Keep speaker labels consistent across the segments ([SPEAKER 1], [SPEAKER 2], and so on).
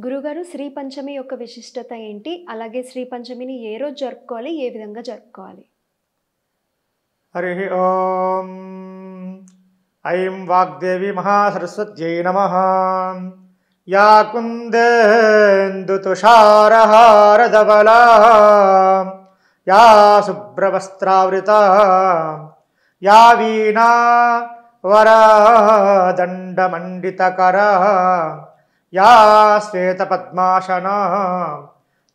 [SPEAKER 1] గురుగారు శ్రీ పంచమి యొక్క విశిష్టత ఏంటి? అలాగే శ్రీ పంచమిని ఏ రోజు జరుపుకోవాలి? ఏ విధంగా జరుపుకోవాలి?
[SPEAKER 2] హరి ఓం ఐం వాగ్దేవి మహాసరస్వత్యై నమః. యా కుందేందుతుషారహారధవలా యా శుభ్రవస్త్రావృతా యా వీణా వరదండమండితకరా యా శ్వేతపద్మాసనా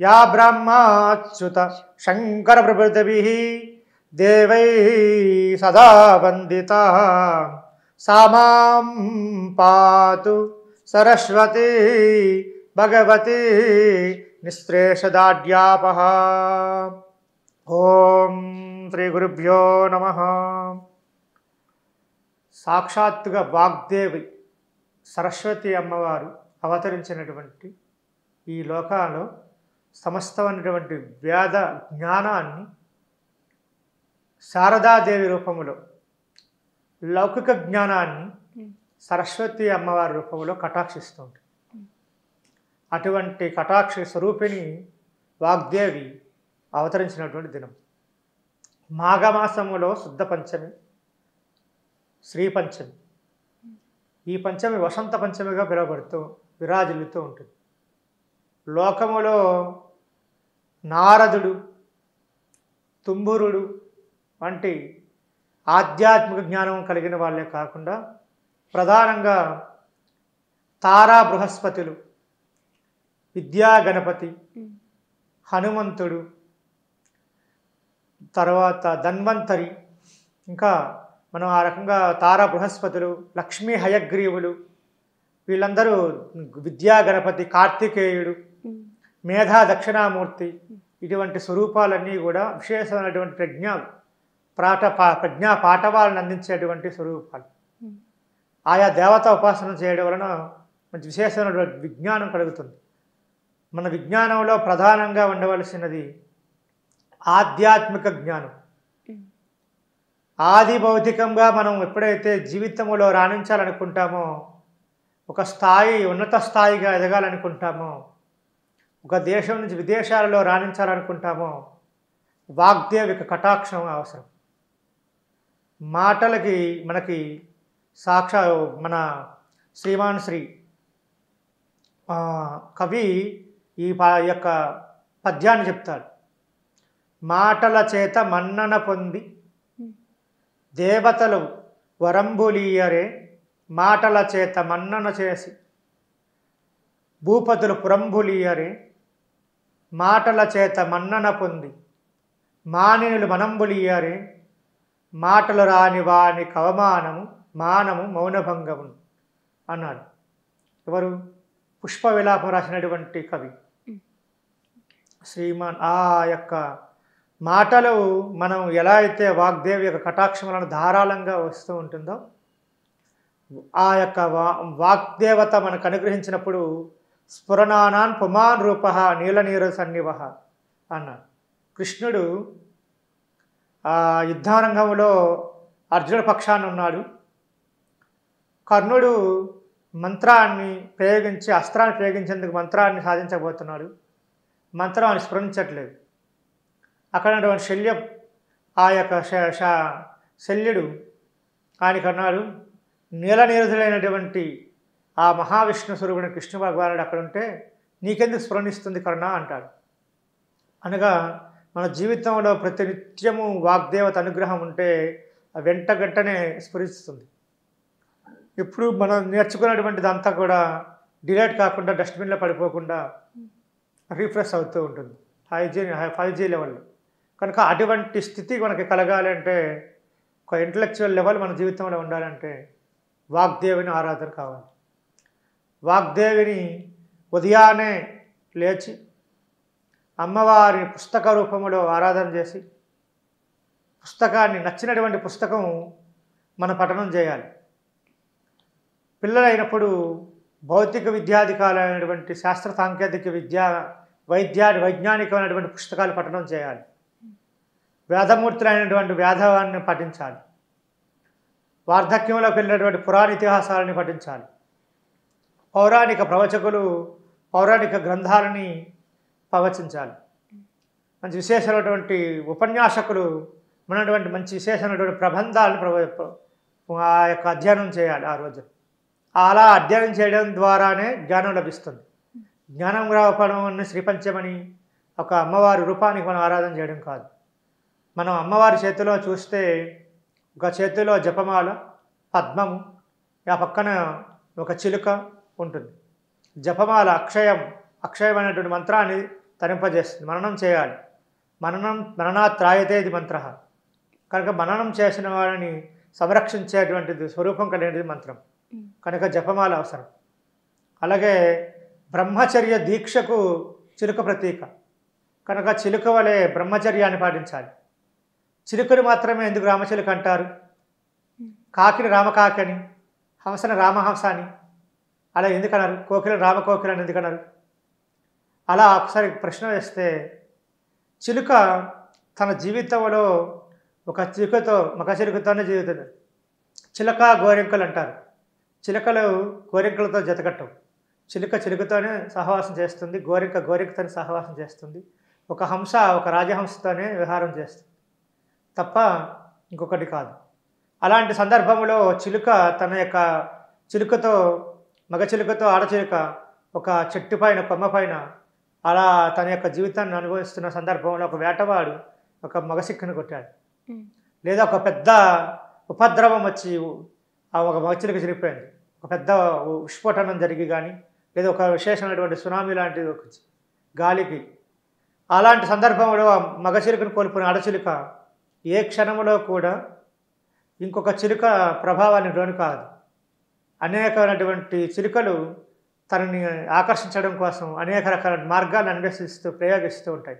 [SPEAKER 2] యా బ్రహ్మాచ్యుత శంకర ప్రభృతిభిః దేవై సదా వందితా సా మాం పాతు సరస్వతి భగవతి నిశ్రేషదాడ్యాపహ. ఓం శ్రీ గురుభ్యో నమః. సాక్షాత్తుగా వాగ్దేవి సరస్వతి అమ్మవారు అవతరించినటువంటి ఈ లోకాల్లో సమస్తమైనటువంటి వేద జ్ఞానాన్ని శారదాదేవి రూపములో, లౌకిక జ్ఞానాన్ని సరస్వతి అమ్మవారి రూపంలో కటాక్షిస్తూ ఉంటుంది. అటువంటి కటాక్ష స్వరూపిణి వాగ్దేవి అవతరించినటువంటి దినం మాఘమాసములో శుద్ధ పంచమి, శ్రీ పంచమి. ఈ పంచమి వసంత పంచమిగా పిలువబడుతూ విరాజిల్లుతూ ఉంటుంది. లోకములో నారదుడు, తుంబురుడు వంటి ఆధ్యాత్మిక జ్ఞానం కలిగిన వాళ్ళే కాకుండా ప్రధానంగా తారా బృహస్పతులు, విద్యా గణపతి, హనుమంతుడు, తర్వాత ధన్వంతరి, ఇంకా మనం ఆ రకంగా తారా బృహస్పతులు, లక్ష్మీ హయగ్రీవులు, వీళ్ళందరూ విద్యా గణపతి, కార్తికేయుడు, మేధా దక్షిణామూర్తి, ఇటువంటి స్వరూపాలన్నీ కూడా విశేషమైనటువంటి ప్రజ్ఞా పాఠవాలను అందించేటువంటి స్వరూపాలు. ఆయా దేవత ఉపాసన చేయడం వలన మంచి విశేషమైనటువంటి విజ్ఞానం కలుగుతుంది. మన విజ్ఞానంలో ప్రధానంగా ఉండవలసినది ఆధ్యాత్మిక జ్ఞానం. ఆది భౌతికంగా మనం ఎప్పుడైతే జీవితంలో రాణించాలనుకుంటామో, ఒక స్థాయి ఉన్నత స్థాయిగా ఎదగాలనుకుంటామో, ఒక దేశం నుంచి విదేశాలలో రాణించాలనుకుంటామో, వాగ్దేవికి కటాక్షం అవసరం. మాటలకి మనకి మన శ్రీమాన్ శ్రీ కవి ఈ యొక్క పద్యాన్ని చెప్తాడు. మాటల చేత మన్నన పొంది దేవతలు వరంబులీయరే, మాటల చేత మన్నన చేసి భూపతులు పురంబులీయరే, మాటల చేత మన్నన పొంది మానినులు మనంబులీయరే, మాటలు రాని వాని కవమానము మానము మౌనభంగము అన్నాడు. ఎవరు? పుష్ప విలాపం రాసినటువంటి కవి శ్రీమాన్. ఆ యొక్క మాటలు మనం ఎలా అయితే వాగ్దేవి యొక్క కటాక్షములను ధారాళంగా వస్తూ ఉంటుందో, ఆ యొక్క వాగ్దేవత మనకు అనుగ్రహించినప్పుడు స్ఫురణానాన్ పుమాన్ రూప నీలనీర సన్నివ అన్నాడు. కృష్ణుడు యుద్ధారంగంలో అర్జునుడి పక్షాన ఉన్నాడు. కర్ణుడు మంత్రాన్ని ప్రయోగించి, అస్త్రాన్ని ప్రయోగించేందుకు మంత్రాన్ని సాధించబోతున్నాడు. మంత్రాన్ని స్ఫురించట్లేదు. అక్కడ శల్య, ఆ యొక్క శల్యుడు ఆయనకు అన్నాడు, నీలనీరజులైనటువంటి ఆ మహావిష్ణు స్వరూపుడు కృష్ణ భగవానుడు అక్కడ ఉంటే నీకెందుకు స్ఫురణిస్తుంది కర్ణ అంటాడు. అనగా మన జీవితంలో ప్రతినిత్యము వాగ్దేవత అనుగ్రహం ఉంటే వెంటనే స్ఫురిస్తుంది. ఇప్పుడు మనం నేర్చుకున్నటువంటిది అంతా కూడా డిలేట్ కాకుండా, డస్ట్బిన్లో పడిపోకుండా రీఫ్రెష్ అవుతూ ఉంటుంది 5G లెవెల్లో. కనుక అటువంటి స్థితి మనకి కలగాలి అంటే, ఒక ఇంటలెక్చువల్ లెవెల్ మన జీవితంలో ఉండాలంటే వాగ్దేవిని ఆరాధన కావాలి. వాగ్దేవిని ఉదయాన్నే లేచి అమ్మవారి పుస్తక రూపంలో ఆరాధన చేసి, పుస్తకాన్ని, నచ్చినటువంటి పుస్తకం మన పఠనం చేయాలి. పిల్లలైనప్పుడు భౌతిక విద్యాధికారైనటువంటి శాస్త్ర సాంకేతిక వైజ్ఞానికమైనటువంటి పుస్తకాలు పఠనం చేయాలి. వేదమూర్తులైనటువంటి వేదాన్ని పఠించాలి. వార్ధక్యంలోకి వెళ్ళినటువంటి పురాణ ఇతిహాసాలని పఠించాలి. పౌరాణిక ప్రవచకులు పౌరాణిక గ్రంథాలని ప్రవచించాలి. మంచి విశేషమైనటువంటి ఉపన్యాసకులు ఉన్నటువంటి మంచి విశేషమైనటువంటి ప్రబంధాలను ఆ యొక్క అధ్యయనం చేయాలి ఆ రోజు. అలా అధ్యయనం చేయడం ద్వారానే జ్ఞానం లభిస్తుంది. జ్ఞానం రావడం శ్రీపంచమని ఒక అమ్మవారి రూపానికి మనం ఆరాధన చేయడం కాదు. మనం అమ్మవారి చేతిలో చూస్తే ఒక చేతిలో జపమాల, పద్మము, ఆ పక్కన ఒక చిలుక ఉంటుంది. జపమాల అక్షయమైనటువంటి మంత్రాన్ని తరింపజేస్తుంది. మననం చేయాలి. మననాత్రాయతేది మంత్ర. కనుక మననం చేసిన వారిని సంరక్షించేటువంటిది స్వరూపం కలిగినది మంత్రం. కనుక జపమాల అవసరం. అలాగే బ్రహ్మచర్య దీక్షకు చిలుక ప్రతీక. కనుక చిలుక వలె బ్రహ్మచర్యాన్ని పాటించాలి. చిలుకని మాత్రమే ఎందుకు రామచిలుక అంటారు? కాకిని రామకాకి అని, హంసని రామహంస అని అలా ఎందుకన్నారు? కోకిలని రామకోకిల అని ఎందుకన్నారు? అలా ఒకసారి ప్రశ్న వేస్తే చిలుక తన జీవితంలో ఒక మగ చిలుకతోనే జీవితం. చిలక గోరింకలు అంటారు. చిలుకలు గోరింకలతో జతకట్టవు. చిలుకతోనే సహవాసం చేస్తుంది. గోరింకతోనే సహవాసం చేస్తుంది. ఒక హంస ఒక రాజహంసతోనే విహారం చేస్తుంది తప్ప ఇంకొకటి కాదు. అలాంటి సందర్భంలో చిలుక తన యొక్క మగ చిలుకతో ఆడచిలుక ఒక చెట్టు పైన కొమ్మ పైన అలా తన యొక్క జీవితాన్ని అనుభవిస్తున్న సందర్భంలో ఒక వేటవాడు ఒక మగ చిక్కను కొట్టాడు. లేదా ఒక పెద్ద ఉపద్రవం వచ్చి ఒక మగ చిలుక చనిపోయింది. ఒక పెద్ద విస్ఫోటనం జరిగి కానీ, లేదా ఒక విశేషమైనటువంటి సునామీ లాంటిది ఒక గాలికి, అలాంటి సందర్భంలో మగ చిలుకను కోల్పోయిన ఆడచిలుక ఏ క్షణంలో కూడా ఇంకొక చిలుక ప్రభావాన్ని లోను కాదు. అనేకమైనటువంటి చిలుకలు తనని ఆకర్షించడం కోసం అనేక రకాల మార్గాలను ప్రయోగిస్తూ ఉంటాయి.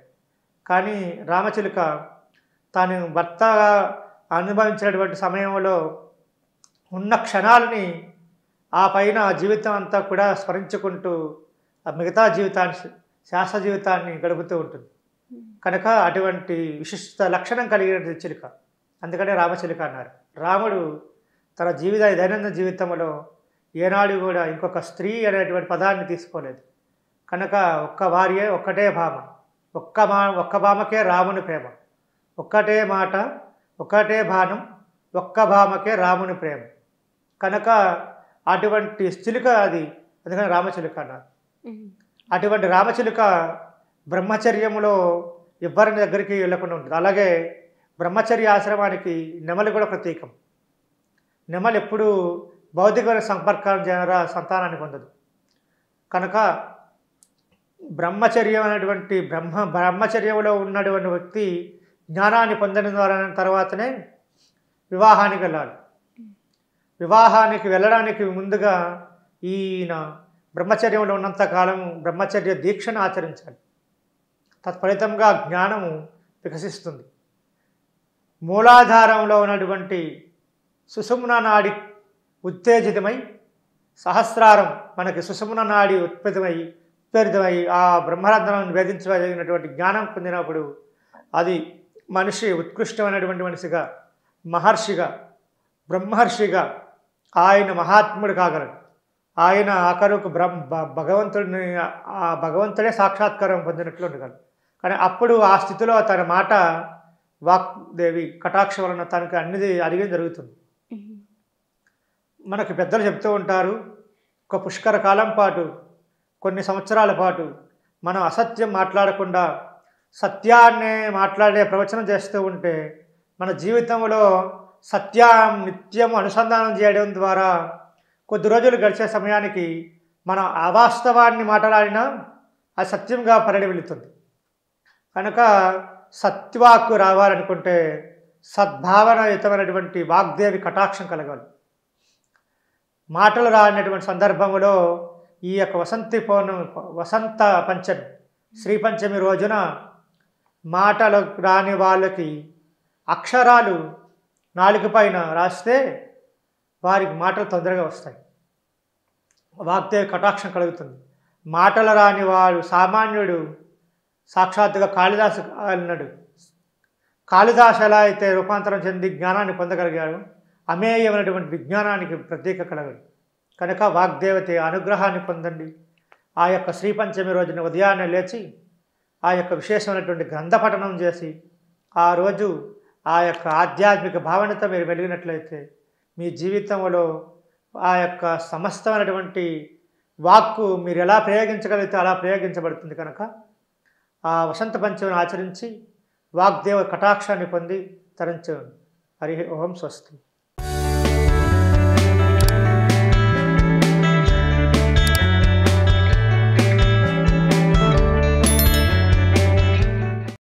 [SPEAKER 2] కానీ రామచిలుక తాను భర్తగా అనుభవించినటువంటి సమయంలో ఉన్న క్షణాలని ఆ పైన జీవితం అంతా కూడా స్మరించుకుంటూ మిగతా శాశ్వత జీవితాన్ని గడుపుతూ ఉంటుంది. కనుక అటువంటి విశిష్ట లక్షణం కలిగిన చిలుక, అందుకనే రామచిలుక అన్నారు. రాముడు తన దైనందిన జీవితంలో ఏనాడు కూడా ఇంకొక స్త్రీ అనేటువంటి పదాన్ని తీసుకోలేదు. కనుక ఒక్క భార్య, ఒక్కటే భామ, ఒక్క భామకే రాముని ప్రేమ, ఒక్కటే మాట, ఒక్కటే బాణం, ఒక్క భామకే రాముని ప్రేమ. కనుక అటువంటి చిలుక అది, అందుకని రామచిలుక అన్నారు. అటువంటి రామచిలుక బ్రహ్మచర్యంలో ఎవ్వరి దగ్గరికి వెళ్ళకుండా ఉంటుంది. అలాగే బ్రహ్మచర్య ఆశ్రమానికి నెమలి కూడా ప్రతీకం. నెమలి ఎప్పుడు భౌతికమైన సంపర్కం ద్వారా సంతానాన్ని పొందదు. కనుక బ్రహ్మచర్యం అనేటువంటి బ్రహ్మచర్యంలో ఉన్నటువంటి వ్యక్తి జ్ఞానాన్ని పొందిన ద్వారా తర్వాతనే వివాహానికి వెళ్ళాలి. వివాహానికి వెళ్ళడానికి ముందుగా ఈయన బ్రహ్మచర్యంలో ఉన్నంతకాలం బ్రహ్మచర్య దీక్షను ఆచరించాలి. తత్ఫలితంగా జ్ఞానము వికసిస్తుంది. మూలాధారంలో ఉన్నటువంటి సుషుమ్న నాడి ఉత్తేజితమై సహస్రారం మనకి సుషుమ్న నాడి ఉత్పేదితమై ఆ బ్రహ్మరంధ్రాన్ని భేదించగలిగినటువంటి జ్ఞానం పొందినప్పుడు అది మనిషి ఉత్కృష్టమైనటువంటి మనిషిగా, మహర్షిగా, బ్రహ్మర్షిగా ఆయన మహాత్ముడు కాగలడు. ఆయన ఆఖరుకు భగవంతుడే సాక్షాత్కారం పొందినట్లు ఉండగలడు. కానీ అప్పుడు ఆ స్థితిలో తన మాట వాగ్దేవి కటాక్ష వలన తనకి అన్నిది అడిగి జరుగుతుంది. మనకి పెద్దలు చెప్తూ ఉంటారు, ఒక పుష్కర కాలం పాటు, కొన్ని సంవత్సరాల పాటు మనం అసత్యం మాట్లాడకుండా సత్యాన్నే మాట్లాడే ప్రవచనం చేస్తూ ఉంటే మన జీవితంలో సత్యం నిత్యం అనుసంధానం చేయడం ద్వారా కొద్ది రోజులు గడిచే సమయానికి మన అవాస్తవాన్ని మాట్లాడినా అది సత్యంగా పరిణమిల్లుతుంది. కనుక సత్యవాక్కు రావాలనుకుంటే సద్భావనయుతమైనటువంటి వాగ్దేవి కటాక్షం కలగాలి. మాటలు రానటువంటి సందర్భంలో ఈ యొక్క వసంత పంచమి శ్రీ పంచమి రోజున మాటలు రాని వాళ్ళకి అక్షరాలు నాలుక పైన రాస్తే వారికి మాటలు తొందరగా వస్తాయి. వాగ్దేవి కటాక్షం కలుగుతుంది. మాటలు రాని వాడు సామాన్యుడు సాక్షాత్తుగా కాళిదాసు అన్నాడు. కాళిదాసు ఎలా అయితే రూపాంతరం చెంది జ్ఞానాన్ని పొందగలిగాడు, అమేయమైనటువంటి విజ్ఞానానికి ప్రతీక కలగడు. కనుక వాగ్దేవత అనుగ్రహాన్ని పొందండి. ఆ యొక్క శ్రీ పంచమి రోజున ఉదయాన్నే లేచి ఆ యొక్క విశేషమైనటువంటి గ్రంథ పఠనం చేసి ఆ రోజు ఆ యొక్క ఆధ్యాత్మిక భావనతో మీరు వెలిగినట్లయితే మీ జీవితంలో ఆ యొక్క సమస్తమైనటువంటి వాక్కు మీరు ఎలా ప్రయోగించగలిగితే అలా ప్రయోగించబడుతుంది కనుక ఆ వసంత పంచమిని ఆచరించి వాగ్దేవ కటాక్షాన్ని పొంది తరించండి. హరి ఓం స్వస్తి.